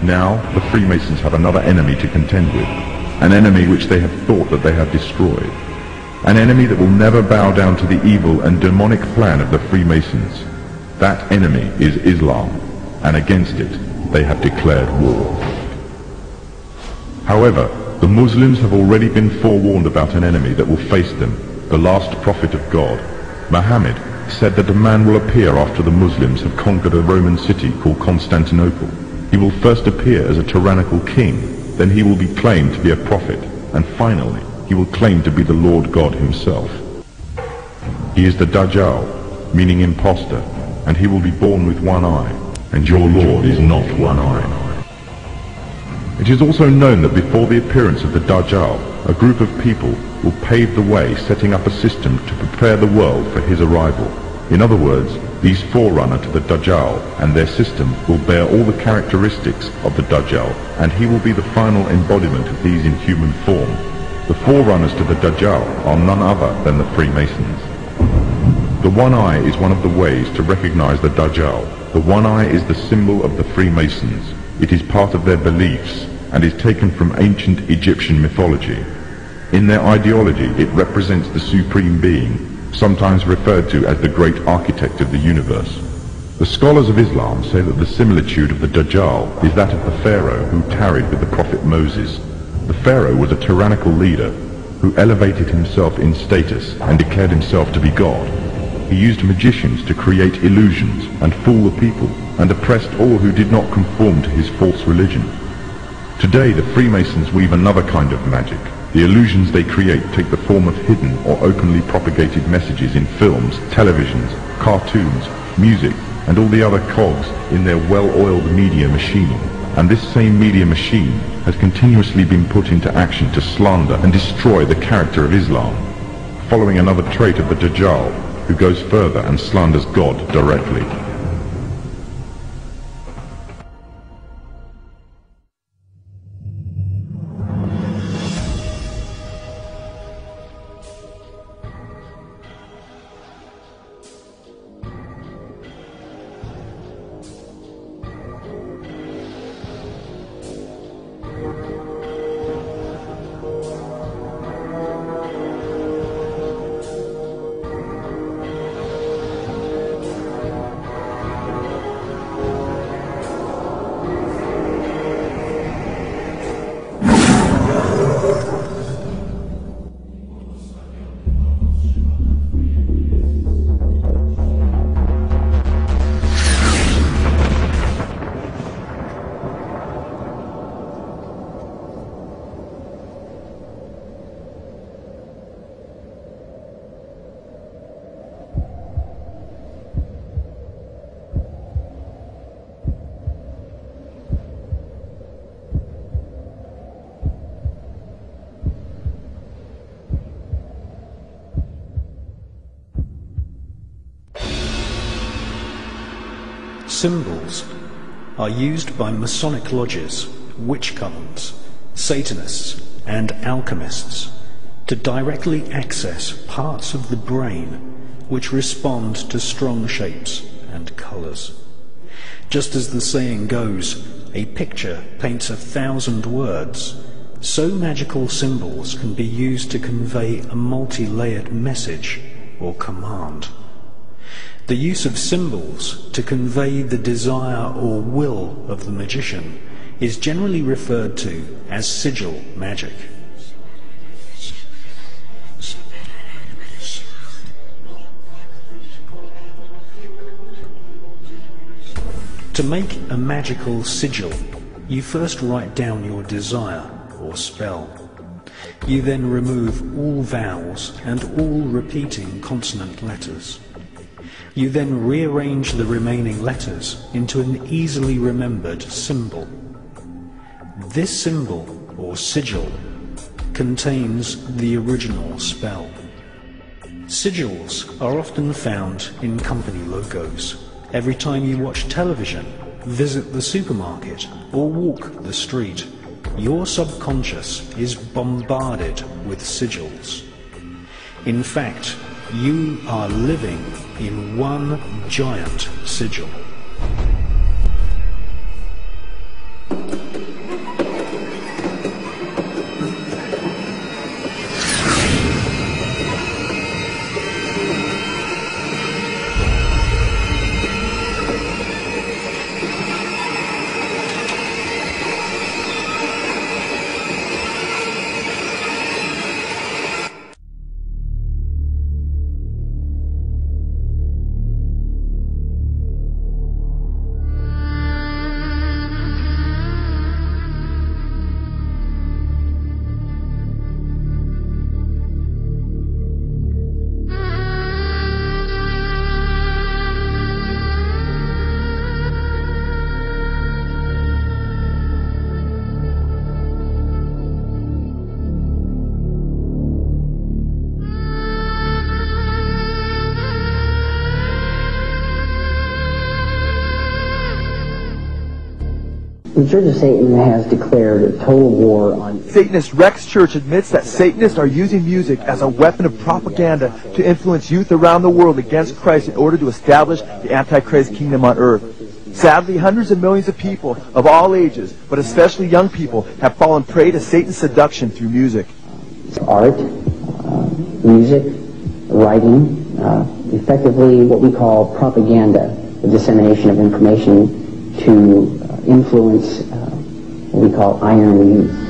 Now, the Freemasons have another enemy to contend with, an enemy which they have thought that they have destroyed, an enemy that will never bow down to the evil and demonic plan of the Freemasons. That enemy is Islam, and against it they have declared war. However, the Muslims have already been forewarned about an enemy that will face them, the last prophet of God. Muhammad said that a man will appear after the Muslims have conquered a Roman city called Constantinople. He will first appear as a tyrannical king, then he will be claimed to be a prophet, and finally he will claim to be the Lord God himself. He is the Dajjal, meaning impostor, and he will be born with one eye, and your Lord is not one eye. It is also known that before the appearance of the Dajjal, a group of people will pave the way, setting up a system to prepare the world for his arrival. In other words, these forerunner to the Dajjal and their system will bear all the characteristics of the Dajjal, and he will be the final embodiment of these in human form. The forerunners to the Dajjal are none other than the Freemasons. The one eye is one of the ways to recognize the Dajjal. The one eye is the symbol of the Freemasons. It is part of their beliefs and is taken from ancient Egyptian mythology. In their ideology, it represents the Supreme Being, sometimes referred to as the great architect of the universe. The scholars of Islam say that the similitude of the Dajjal is that of the Pharaoh who tarried with the prophet Moses. The Pharaoh was a tyrannical leader who elevated himself in status and declared himself to be God. He used magicians to create illusions and fool the people, and oppressed all who did not conform to his false religion. Today the Freemasons weave another kind of magic. The illusions they create take the form of hidden or openly propagated messages in films, televisions, cartoons, music, and all the other cogs in their well-oiled media machine. And this same media machine has continuously been put into action to slander and destroy the character of Islam, following another trait of the Dajjal, who goes further and slanders God directly. Symbols are used by Masonic lodges, witch covens, Satanists and alchemists to directly access parts of the brain which respond to strong shapes and colours. Just as the saying goes, a picture paints 1,000 words, so magical symbols can be used to convey a multi-layered message or command. The use of symbols to convey the desire or will of the magician is generally referred to as sigil magic. To make a magical sigil, you first write down your desire or spell. You then remove all vowels and all repeating consonant letters. You then rearrange the remaining letters into an easily remembered symbol. This symbol, or sigil, contains the original spell. Sigils are often found in company logos. Every time you watch television, visit the supermarket, or walk the street, your subconscious is bombarded with sigils. In fact, you are living in one giant sigil. The Church of Satan has declared a total war on... Satanist Rex Church admits that Satanists are using music as a weapon of propaganda to influence youth around the world against Christ in order to establish the Antichrist kingdom on earth. Sadly, hundreds of millions of people of all ages, but especially young people, have fallen prey to Satan's seduction through music. Art, music, writing, effectively what we call propaganda, the dissemination of information to influence what we call iron youth.